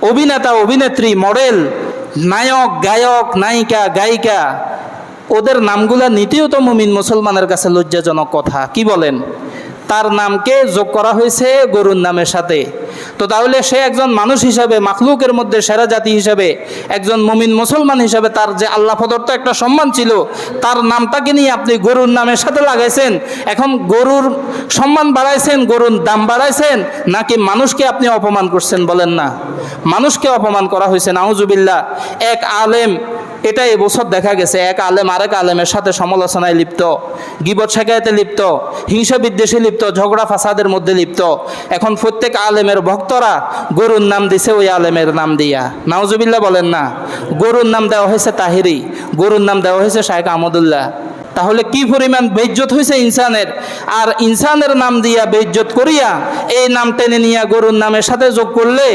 অভিনেতা অভিনেত্রী মডেল নায়ক গায়ক নায়িকা গায়িকা ওদের নামগুলা নিতেও তো মুমিন মুসলমানের কাছে লজ্জাজনক কথা। কি বলেন? তার নামকে যোগ করা হয়েছে গরুর নামের সাথে। তো তাহলে সে একজন মানুষ হিসাবে, মাখলুকের মধ্যে সেরা জাতি হিসাবে, একজন মুমিন মুসলমান হিসাবে তার যে আল্লাহ প্রদত্ত একটা সম্মান ছিল, তার নামটাকে নিয়ে আপনি গরুর নামের সাথে লাগাইছেন। এখন গরুর সম্মান বাড়াইছেন, গরুর দাম বাড়াইছেন, নাকি মানুষকে আপনি অপমান করছেন? বলেন না, মানুষকে অপমান করা হয়েছে। নাউজুবিল্লাহ। এক আলেম, এটা এবছর দেখা গেছে, এক আলেম আরেক আলেমের সাথে সমালোচনায় লিপ্ত, গীবত শেখায়তে লিপ্ত, হিংসা বিদ্বেষে লিপ্ত, ঝগড়া ফাসাদের মধ্যে লিপ্ত। এখন প্রত্যেক আলেমের ভক্তরা গরুর নাম দিছে ওই আলেমের নাম দিয়া। নাউজুবিল্লাহ বলেন না। গরুর নাম দেওয়া হয়েছে তাহিরি, গরুর নাম দেওয়া হয়েছে শায়েখ আহমদুল্লাহ। তাহলে কি পরিমাণ বেইজ্জত হয়েছে ইনসানের। আর ইনসানের নাম দিয়া বেইজ্জত করিয়া এই নাম টেনে নিয়ে গরুর নামের সাথে যোগ করলে